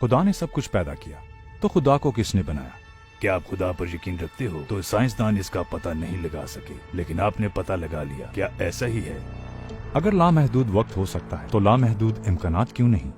खुदा ने सब कुछ पैदा किया, तो खुदा को किसने बनाया? क्या आप खुदा पर यकीन रखते हो? तो साइंसदान इसका पता नहीं लगा सके, लेकिन आपने पता लगा लिया। क्या ऐसा ही है? अगर लामहदूद वक्त हो सकता है तो लामहदूद इम्कानात क्यों नहीं?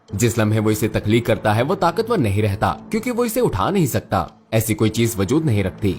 जिस लम्हे वो इसे तख्लीक करता है वो ताकतवर नहीं रहता, क्योंकि वो इसे उठा नहीं सकता। ऐसी कोई चीज वजूद नहीं रखती।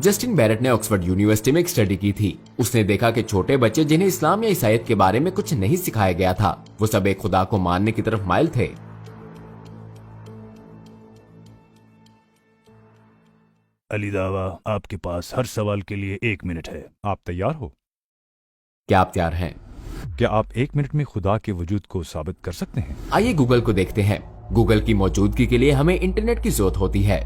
जस्टिन बैरेट ने ऑक्सफोर्ड यूनिवर्सिटी में एक स्टडी की थी। उसने देखा कि छोटे बच्चे जिन्हें इस्लाम या ईसाईयत के बारे में कुछ नहीं सिखाया गया था, वो सब एक खुदा को मानने की तरफ माइल थे। अली दावा, आपके पास हर सवाल के लिए 1 मिनट है। आप तैयार हो? क्या आप तैयार हैं? क्या आप 1 मिनट में खुदा के वजूद को साबित कर सकते हैं? आइए गूगल को देखते हैं। गूगल की मौजूदगी के लिए हमें इंटरनेट की जरूरत होती है,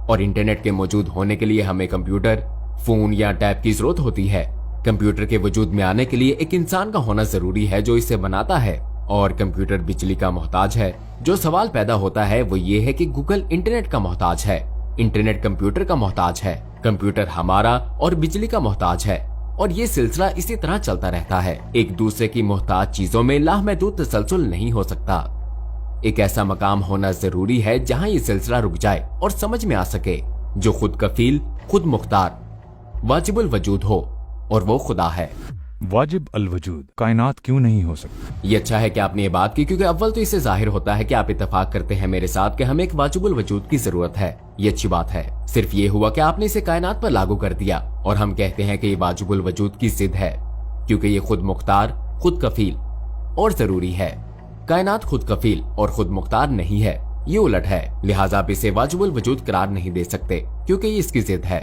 और इंटरनेट के मौजूद होने के लिए हमें कंप्यूटर, फोन या टैब की जरूरत होती है। कंप्यूटर के वजूद में आने के लिए एक इंसान का होना जरूरी है जो इसे बनाता है, और कंप्यूटर बिजली का मोहताज है। जो सवाल पैदा होता है वो ये है कि गूगल इंटरनेट का मोहताज है, इंटरनेट कंप्यूटर का मोहताज है, कंप्यूटर हमारा और बिजली का मोहताज है, और ये सिलसिला इसी तरह चलता रहता है। एक दूसरे की मोहताज चीजों में लामहदूद तसलसल नहीं हो सकता। एक ऐसा मकाम होना जरूरी है जहां ये सिलसिला रुक जाए और समझ में आ सके, जो खुद कफील, खुद मुख्तार, वाजिबुल वजूद हो, और वो खुदा है। वाजिब अल वजूद कायनात क्यों नहीं हो सकती? ये अच्छा है कि आपने ये बात की, क्योंकि अव्वल तो इससे जाहिर होता है कि आप इत्तेफाक करते हैं मेरे साथ कि हमें एक वाजिबुल वजूद की जरूरत है। ये अच्छी बात है। सिर्फ ये हुआ कि आपने इसे कायनात पर लागू कर दिया, और हम कहते हैं कि ये वाजिबुल वजूद की जिद है, क्योंकि ये खुद मुख्तार, खुद कफील और जरूरी है। कायनात खुद कफील और खुद मुख्तार नहीं है, ये उलट है। लिहाजा आप इसे वाजिबुल वजूद करार नहीं दे सकते, क्योंकि ये इसकी जिद है।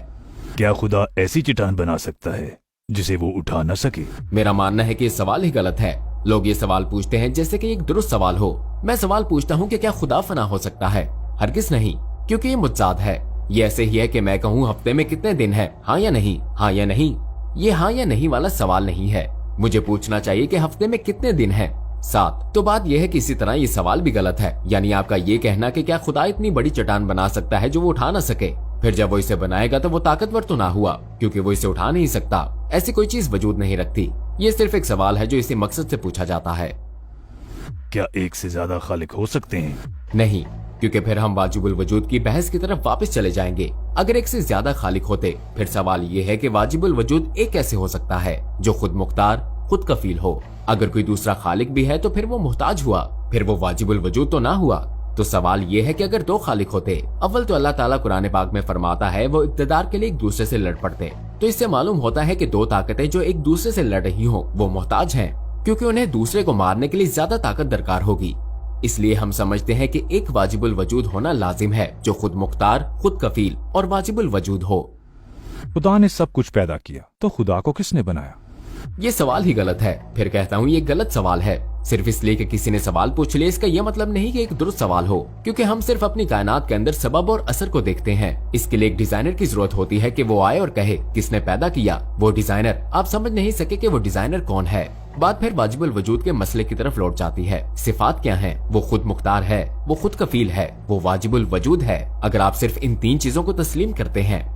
क्या खुदा ऐसी चट्टान बना सकता है जिसे वो उठा न सके? मेरा मानना है कि ये सवाल ही गलत है। लोग ये सवाल पूछते हैं जैसे कि एक दुरुस्त सवाल हो। मैं सवाल पूछता हूँ कि क्या खुदा फना हो सकता है? हरगिज नहीं, क्योंकि ये मुतजाद है। ये ऐसे ही है कि मैं कहूँ हफ्ते में कितने दिन हैं, हाँ या नहीं, हाँ या नहीं। ये हाँ या नहीं वाला सवाल नहीं है। मुझे पूछना चाहिए कि हफ्ते में कितने दिन हैं? 7। तो बात यह है कि इसी तरह ये सवाल भी गलत है। यानी आपका ये कहना कि क्या खुदा इतनी बड़ी चट्टान बना सकता है जो वो उठा ना सके? फिर जब वो इसे बनाएगा तो वो ताकतवर तो ना हुआ, क्योंकि वो इसे उठा नहीं सकता। ऐसी कोई चीज वजूद नहीं रखती। ये सिर्फ एक सवाल है जो इसी मकसद से पूछा जाता है। क्या एक से ज्यादा खालिक हो सकते हैं? नहीं, क्योंकि फिर हम वाजिबुल वजूद की बहस की तरफ वापस चले जाएंगे। अगर एक से ज्यादा खालिक होते, फिर सवाल ये है कि वाजिबुल वजूद एक कैसे हो सकता है जो खुद मुख्तार, खुद कफील हो। अगर कोई दूसरा खालिक भी है तो फिर वो मुहताज हुआ, फिर वो वाजिबुल वजूद तो ना हुआ। तो सवाल ये है कि अगर 2 खालिक होते, अव्वल तो अल्लाह ताला कुरान पाक में फरमाता है वो इक्तदार के लिए एक दूसरे से लड़ पड़ते। तो इससे मालूम होता है कि 2 ताकतें जो एक दूसरे से लड़ रही हो वो मोहताज हैं, क्योंकि उन्हें दूसरे को मारने के लिए ज्यादा ताकत दरकार होगी। इसलिए हम समझते हैं कि एक वाजिबुल वजूद होना लाजिम है जो खुद मुख्तार, खुद कफील और वाजिबुल वजूद हो। खुदा ने सब कुछ पैदा किया, तो खुदा को किसने बनाया? ये सवाल ही गलत है। फिर कहता हूँ ये गलत सवाल है। सिर्फ इसलिए कि किसी ने सवाल पूछ लिया इसका यह मतलब नहीं कि एक दुरुस्त सवाल हो, क्योंकि हम सिर्फ अपनी कायनात के अंदर सबब और असर को देखते हैं। इसके लिए एक डिजाइनर की जरूरत होती है कि वो आए और कहे किसने पैदा किया। वो डिजाइनर, आप समझ नहीं सके कि वो डिजाइनर कौन है। बात फिर वाजिबुल वजूद के मसले की तरफ लौट जाती है। सिफात क्या हैं? वो खुद मुख्तार है, वो खुद कफील है, वो वाजिबुल वजूद है। अगर आप सिर्फ इन 3 चीजों को तस्लीम करते हैं,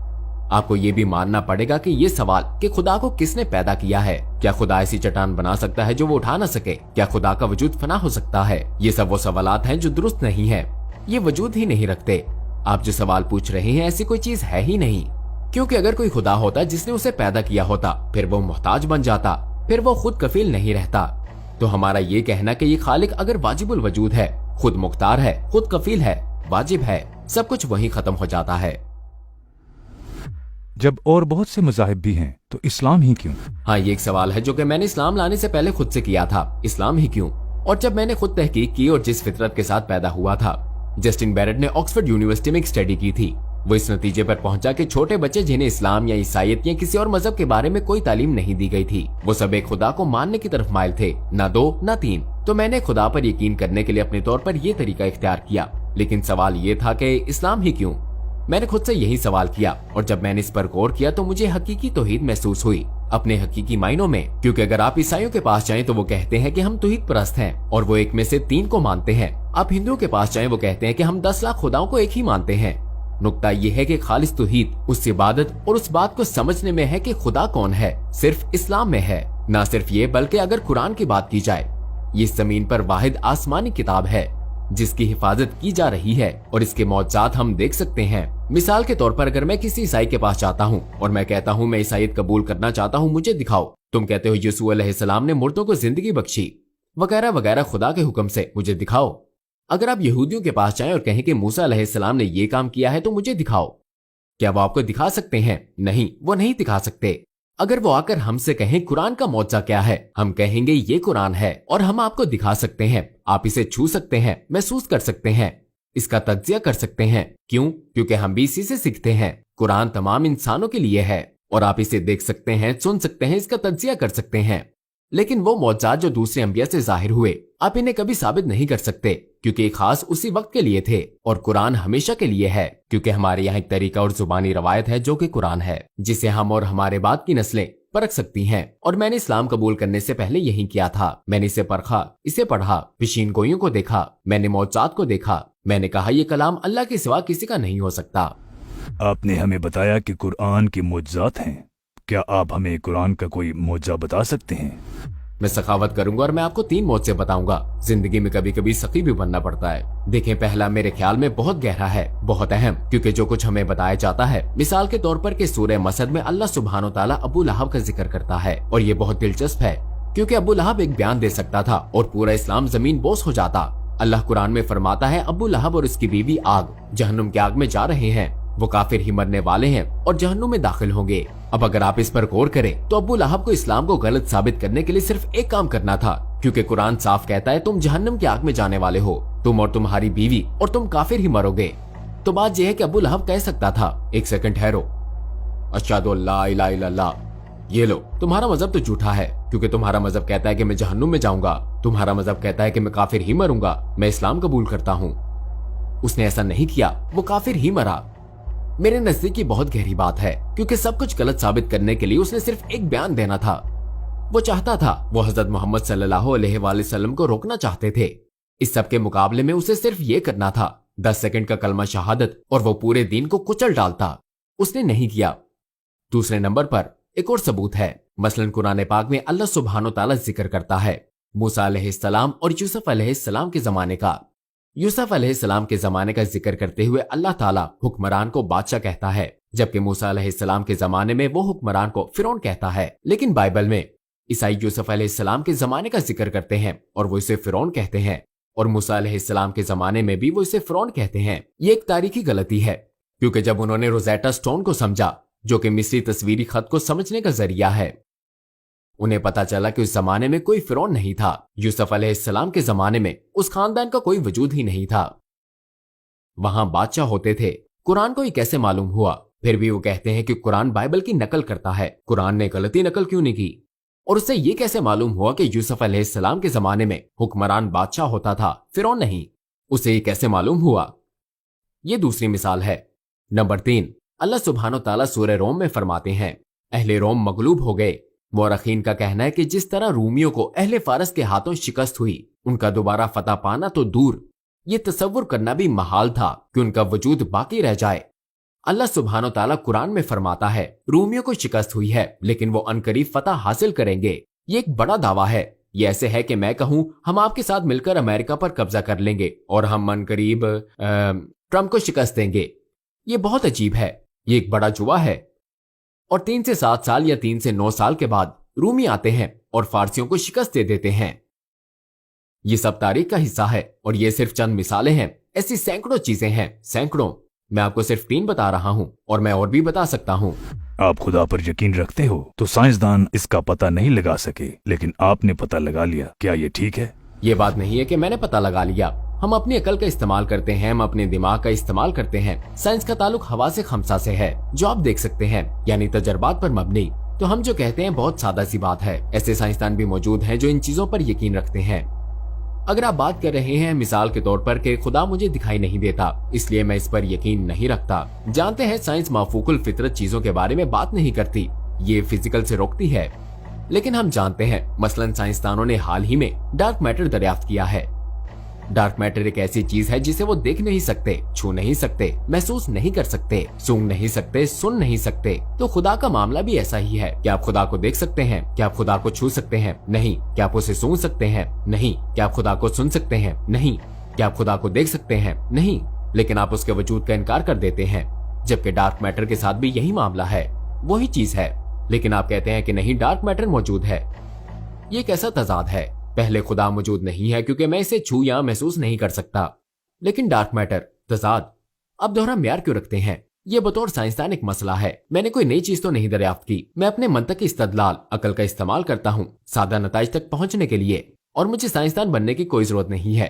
आपको ये भी मानना पड़ेगा कि ये सवाल कि खुदा को किसने पैदा किया है, क्या खुदा ऐसी चट्टान बना सकता है जो वो उठा ना सके, क्या खुदा का वजूद फना हो सकता है, ये सब वो सवालात हैं जो दुरुस्त नहीं है। ये वजूद ही नहीं रखते। आप जो सवाल पूछ रहे हैं ऐसी कोई चीज है ही नहीं, क्योंकि अगर कोई खुदा होता जिसने उसे पैदा किया होता, फिर वो मोहताज बन जाता, फिर वो खुद कफील नहीं रहता। तो हमारा ये कहना कि ये खालिक अगर वाजिबुल वजूद है, खुद मुख्तार है, खुद कफील है, वाजिब है, सब कुछ वही खत्म हो जाता है। जब और बहुत से मज़ाहिब भी हैं तो इस्लाम ही क्यों? हाँ, ये एक सवाल है जो कि मैंने इस्लाम लाने से पहले खुद से किया था। इस्लाम ही क्यों? और जब मैंने खुद तहकीक की और जिस फितरत के साथ पैदा हुआ था, जस्टिन बैरेट ने ऑक्सफोर्ड यूनिवर्सिटी में एक स्टडी की थी। वो इस नतीजे पर पहुंचा कि छोटे बच्चे जिन्हें इस्लाम या ईसाईयत या किसी और मजहब के बारे में कोई तालीम नहीं दी गई थी, वो सब एक खुदा को मानने की तरफ माइल थे, ना 2 ना 3। तो मैंने खुदा पर यकीन करने के लिए अपने तौर पर यह तरीका इख्तियार किया। लेकिन सवाल ये था कि इस्लाम ही क्यों? मैंने खुद से यही सवाल किया, और जब मैंने इस पर गौर किया तो मुझे हकीकी तौहीद महसूस हुई, अपने हकीकी मायनों में। क्योंकि अगर आप ईसाइयों के पास जाएं तो वो कहते हैं कि हम तौहीद परस्त हैं और वो एक में से 3 को मानते हैं। आप हिंदुओं के पास जाएं, वो कहते हैं कि हम 10 लाख खुदाओं को एक ही मानते हैं। नुक्ता ये है कि खालिस तौहीद उस इबादत और उस बात को समझने में है कि खुदा कौन है, सिर्फ इस्लाम में है। ना सिर्फ ये, बल्कि अगर कुरान की बात की जाए, ये जमीन पर वाहिद आसमानी किताब है जिसकी हिफाजत की जा रही है और इसके मौजज़ात हम देख सकते हैं। मिसाल के तौर पर अगर मैं किसी ईसाई के पास जाता हूँ और मैं कहता हूँ मैं ईसाईयत कबूल करना चाहता हूँ, मुझे दिखाओ। तुम कहते हो यीशु अलैहिस्सलाम ने मुर्दों को जिंदगी बख्शी वगैरह वगैरह खुदा के हुक्म से, मुझे दिखाओ। अगर आप यहूदियों के पास जाएं और कहें कि मूसा अलैहिस्सलाम ने ये काम किया है तो मुझे दिखाओ, क्या वो आपको दिखा सकते हैं? नहीं, वो नहीं दिखा सकते। अगर वो आकर हमसे कहें कुरान का मौजज़ा क्या है, हम कहेंगे ये कुरान है और हम आपको दिखा सकते हैं, आप इसे छू सकते हैं, महसूस कर सकते हैं, इसका तज्जिया कर सकते हैं। क्यों? क्योंकि हम भी इसी से सीखते हैं। कुरान तमाम इंसानों के लिए है और आप इसे देख सकते हैं, सुन सकते हैं, इसका तज्जिया कर सकते हैं। लेकिन वो मौजज़ात जो दूसरे अंबिया से जाहिर हुए, आप इन्हें कभी साबित नहीं कर सकते, क्योंकि ये खास उसी वक्त के लिए थे और कुरान हमेशा के लिए है। क्योंकि हमारे यहाँ एक तरीका और जुबानी रवायत है जो कि कुरान है, जिसे हम और हमारे बाद की नस्लें परख सकती हैं। और मैंने इस्लाम कबूल करने से पहले यही किया था। मैंने इसे परखा, इसे पढ़ा, पेशीन गोइयों को देखा, मैंने मौजज़ात को देखा। मैंने कहा ये कलाम अल्लाह के सिवा किसी का नहीं हो सकता। आपने हमें बताया कि कुरान की मुअज्जिज़ात हैं। क्या आप हमें कुरान का कोई मुअज्जा बता सकते हैं? मैं सखावत करूंगा और मैं आपको 3 मौजज़े बताऊंगा। जिंदगी में कभी कभी सखी भी बनना पड़ता है। देखें, पहला मेरे ख्याल में बहुत गहरा है, बहुत अहम, क्योंकि जो कुछ हमें बताया जाता है, मिसाल के तौर पर कि सूरह मसद में अल्लाह सुब्हानो ताला अबू लहब का जिक्र करता है और ये बहुत दिलचस्प है, क्योंकि अबू लहब एक बयान दे सकता था और पूरा इस्लाम जमीन बोस हो जाता। अल्लाह कुरान में फरमाता है अबू लहब और उसकी बीवी आग, जहन्नुम की आग में जा रहे हैं, वो काफिर ही मरने वाले हैं और जहन्नुम में दाखिल होंगे। अब अगर आप इस पर गौर करें तो अबू लहब को इस्लाम को गलत साबित करने के लिए सिर्फ एक काम करना था, क्योंकि कुरान साफ कहता है तुम जहन्नुम की आग में जाने वाले हो, तुम और तुम्हारी बीवी, और तुम काफिर ही मरोगे। तो बात यह है कि अबू लहब कह सकता था, एक सेकंड ठहरो, अशहदु अल्ला इलाहा इल्लल्लाह, ये लो, तुम्हारा मजहब तो झूठा है, क्योंकि तुम्हारा मजहब कहता है कि मैं जहन्नुम में जाऊंगा, तुम्हारा मजहब कहता है कि मैं काफिर ही मरूंगा, मैं इस्लाम कबूल करता हूँ। उसने ऐसा नहीं किया, वो काफिर ही मरा। मेरे नजदीक ये बहुत गहरी बात है, क्योंकि सब कुछ गलत साबित करने के लिए उसने सिर्फ एक बयान देना था। वो चाहता था, वो हजरत मोहम्मद सल्लल्लाहु अलैहि वसल्लम को रोकना चाहते थे। इस सब के मुकाबले में उसे सिर्फ ये करना था, 10 सेकंड का कलमा शहादत, और वो पूरे दीन को कुचल डालता। उसने नहीं किया। दूसरे नंबर पर एक और सबूत है, मसलन कुरान पाक में अल्लाह सुब्हानो ताला जिक्र करता है मूसा अलैहिस्सलाम और यूसुफ अलैहिस्सलाम के जमाने का। यूसुफ अलैहिस्सलाम के जमाने का जिक्र करते हुए अल्लाह ताला हुक्मरान को बादशाह कहता है, जबकि मूसा अलैहिस्सलाम के जमाने में वो हुक्मरान को फिरौन कहता है। लेकिन बाइबल में ईसाई यूसुफ अलैहिस्सलाम के जमाने का जिक्र करते हैं और वो इसे फिरौन कहते हैं, और मूसा अलैहिस्सलाम के जमाने में भी वो इसे फिरौन कहते हैं। ये एक तारीखी गलती है, क्योंकि जब उन्होंने रोजेटा स्टोन को समझा, जो कि मिस्री तस्वीरी खत को समझने का जरिया है, उन्हें पता चला कि उस जमाने में कोई फिरौन नहीं था। यूसुफ अलैहिस्सलाम के जमाने में उस खानदान का कोई वजूद ही नहीं था, वहां बादशाह होते थे। कुरान को ये कैसे मालूम हुआ? फिर भी वो कहते हैं कि कुरान बाइबल की नकल करता है, कुरान ने गलती नकल क्यों नहीं की? और उससे ये कैसे मालूम हुआ कि यूसुफ अलैहिस्सलाम के जमाने में हुक्मरान बादशाह होता था, फिरौन नहीं? उसे ये कैसे मालूम हुआ? ये दूसरी मिसाल है। नंबर 3, अल्लाह सुब्हानो ताला सूरह रोम में फरमाते हैं, अहले रोम मगलूब हो गए। मौरखीन का कहना है कि जिस तरह रूमियों को अहले फारस के हाथों शिकस्त हुई, उनका दोबारा फतह पाना तो दूर, ये तसव्वुर करना भी महाल था कि उनका वजूद बाकी रह जाए। अल्लाह सुब्हानो ताला कुरान में फरमाता है रूमियों को शिकस्त हुई है, लेकिन वो अनकरीब फतह हासिल करेंगे। ये एक बड़ा दावा है। ये ऐसे है कि मैं कहूं हम आपके साथ मिलकर अमेरिका पर कब्जा कर लेंगे और हम अनकरीब ट्रंप को शिकस्त देंगे। ये बहुत अजीब है, ये एक बड़ा जुआ है। और 3 से 7 साल या 3 से 9 साल के बाद रूमी आते हैं और फारसियों को शिकस्त दे देते हैं। ये सब तारीख का हिस्सा है और ये सिर्फ चंद मिसालें हैं। ऐसी सैकड़ों चीजें हैं, सैकड़ों। मैं आपको सिर्फ 3 बता रहा हूं और मैं और भी बता सकता हूं। आप खुदा पर यकीन रखते हो तो साइंसदान इसका पता नहीं लगा सके, लेकिन आपने पता लगा लिया। क्या ये ठीक है? ये बात नहीं है कि मैंने पता लगा लिया। हम अपनी अकल का इस्तेमाल करते हैं, हम अपने दिमाग का इस्तेमाल करते हैं। साइंस का ताल्लुक हवा से खमसा से है, जो आप देख सकते हैं, यानी तजर्बात पर मबनी। तो हम जो कहते हैं बहुत सादा सी बात है। ऐसे साइंसदान भी मौजूद हैं जो इन चीजों पर यकीन रखते हैं। अगर आप बात कर रहे हैं मिसाल के तौर पर कि खुदा मुझे दिखाई नहीं देता, इसलिए मैं इस पर यकीन नहीं रखता। जानते हैं साइंस माफूकुल फितरत चीजों के बारे में बात नहीं करती, ये फिजिकल से रोकती है। लेकिन हम जानते हैं, मसलन साइंसदानों ने हाल ही में डार्क मैटर दरियाफ्त किया है। डार्क मैटर एक ऐसी चीज है जिसे वो देख नहीं सकते, छू नहीं सकते, महसूस नहीं कर सकते, सूंघ नहीं सकते, सुन नहीं सकते। तो खुदा का मामला भी ऐसा ही है। क्या आप खुदा को देख सकते हैं? क्या आप खुदा को छू सकते हैं? नहीं। क्या आप उसे सूंघ सकते हैं? नहीं। क्या आप खुदा को सुन सकते हैं? नहीं। क्या आप खुदा को देख सकते हैं? नहीं, लेकिन आप उसके वजूद का इनकार कर देते हैं। जबकि डार्क मैटर के साथ भी यही मामला है, वही चीज है, लेकिन आप कहते हैं कि नहीं, डार्क मैटर मौजूद है। ये कैसा तजाद है? पहले खुदा मौजूद नहीं है क्योंकि मैं इसे छू या महसूस नहीं कर सकता, लेकिन डार्क मैटर, तजाद, अब दोहरा म्यार क्यों रखते हैं? ये बतौर साइंसदान एक मसला है। मैंने कोई नई चीज तो नहीं दरियाफ्त की। मैं अपने मंतक इस्तदलाल, अकल का इस्तेमाल करता हूँ सादा नताइज तक पहुंचने के लिए, और मुझे साइंसदान बनने की कोई जरूरत नहीं है।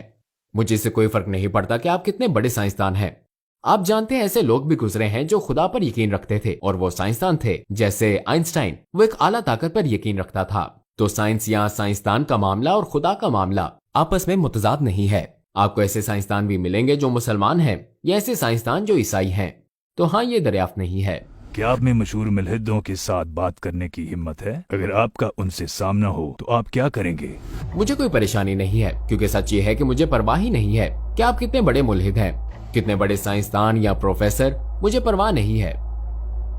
मुझे इससे कोई फर्क नहीं पड़ता कि आप कितने बड़े साइंसदान हैं। आप जानते हैं ऐसे लोग भी गुजरे हैं जो खुदा पर यकीन रखते थे और वो साइंसदान थे, जैसे आइंस्टाइन। वो एक आला ताकत पर यकीन रखता था। तो साइंस या साइंसदान का मामला और खुदा का मामला आपस में मुतजाद नहीं है। आपको ऐसे साइंसदान भी मिलेंगे जो मुसलमान हैं या ऐसे साइंसदान जो ईसाई हैं। तो हाँ, ये दरियाफ्त नहीं है। क्या आप में मशहूर मुल्हिदों के साथ बात करने की हिम्मत है? अगर आपका उनसे सामना हो तो आप क्या करेंगे? मुझे कोई परेशानी नहीं है, क्योंकि सच ये है कि मुझे परवाह ही नहीं है कि आप कितने बड़े मुल्हिद हैं, कितने बड़े साइंसदान या प्रोफेसर, मुझे परवाह नहीं है।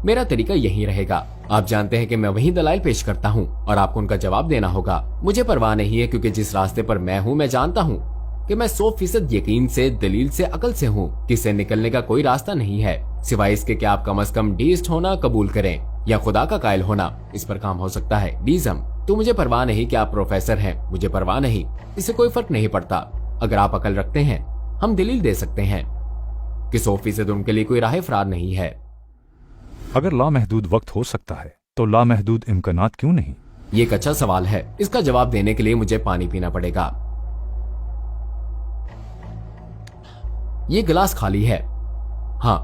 मेरा तरीका यही रहेगा। आप जानते हैं कि मैं वही दलाइल पेश करता हूँ और आपको उनका जवाब देना होगा। मुझे परवाह नहीं है, क्योंकि जिस रास्ते पर मैं हूँ, मैं जानता हूँ कि मैं 100% यकीन से, दलील से, अकल से हूँ कि इससे निकलने का कोई रास्ता नहीं है सिवाय इसके कि आप कम से कम डीस्ट होना कबूल करें या खुदा का कायल होना। इस पर काम हो सकता है, डीज़म। तो मुझे परवाह नहीं कि आप प्रोफेसर हैं, मुझे परवाह नहीं, इससे कोई फर्क नहीं पड़ता। अगर आप अकल रखते हैं, हम दलील दे सकते हैं कि 100% उनके लिए कोई राह फरार नहीं है। अगर लामहदूद वक्त हो सकता है तो लामहदूद इम्कानात क्यों नहीं? ये एक अच्छा सवाल है। इसका जवाब देने के लिए मुझे पानी पीना पड़ेगा। ये गिलास खाली है। हाँ,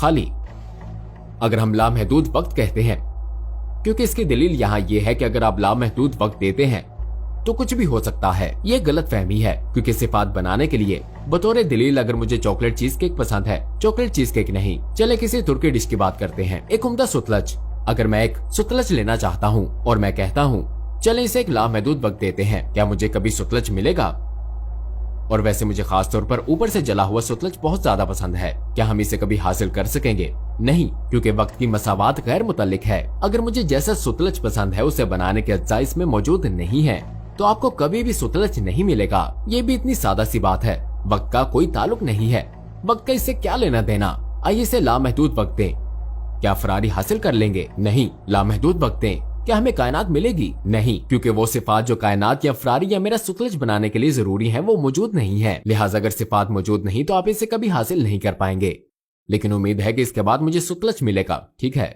खाली। अगर हम लामहदूद वक्त कहते हैं, क्योंकि इसकी दलील यहाँ ये है कि अगर आप लामहदूद वक्त देते हैं तो कुछ भी हो सकता है। ये गलत फहमी है, क्योंकि सिफात बनाने के लिए बतौर दलील अगर मुझे चॉकलेट चीज केक पसंद है, चॉकलेट चीज केक नहीं, चले किसी तुर्की डिश की बात करते हैं, एक उम्दा सुतलज। अगर मैं एक सुतलज लेना चाहता हूँ और मैं कहता हूँ चले इसे एक लामहदूद वक्त देते हैं, क्या मुझे कभी सुतलज मिलेगा? और वैसे मुझे खास तौर पर ऊपर से जला हुआ सुतलज बहुत ज्यादा पसंद है। क्या हम इसे कभी हासिल कर सकेंगे? नहीं, क्योंकि वक्त की मसावात गैर मुतल्लिक है। अगर मुझे जैसा सुतलज पसंद है उसे बनाने के अज्जा इसमें मौजूद नहीं है, तो आपको कभी भी सुतलज नहीं मिलेगा। ये भी इतनी सादा सी बात है। वक्त का कोई ताल्लुक नहीं है, वक्त का इससे क्या लेना देना। आइए इसे लामहदूद वक्त दें। क्या फरारी हासिल कर लेंगे? नहीं। लामहदूद वक्त दें। क्या हमें कायनात मिलेगी? नहीं, क्योंकि वो सिफात जो कायनात या फरारी या मेरा सुतलज बनाने के लिए जरूरी है वो मौजूद नहीं है। लिहाजा अगर सिफात मौजूद नहीं तो आप इसे कभी हासिल नहीं कर पाएंगे। लेकिन उम्मीद है कि इसके बाद मुझे सुतलज मिलेगा। ठीक है,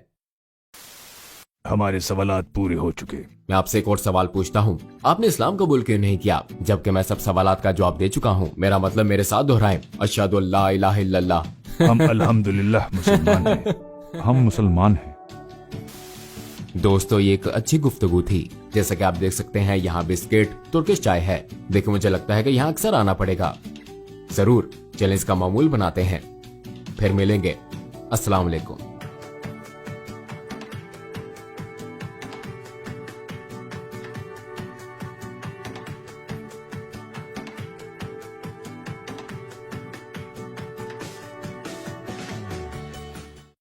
हमारे सवालात पूरे हो चुके। मैं आपसे एक और सवाल पूछता हूँ, आपने इस्लाम कबूल क्यों नहीं किया? जबकि मैं सब सवालात का जवाब दे चुका हूँ। मेरा मतलब मेरे साथ दोहराएं, अशहदु अल्ला इलाहा इल्लल्लाह। हम अल्हम्दुलिल्लाह मुसलमान हैं। हम मुसलमान हैं। दोस्तों, ये एक अच्छी गुफ्तगू थी। जैसा कि आप देख सकते हैं यहाँ बिस्किट, तुर्किश चाय है। देखिए, मुझे लगता है कि यहाँ अक्सर आना पड़ेगा। जरूर, चलें इसका मामूल बनाते हैं। फिर मिलेंगे। अस्सलाम वालेकुम।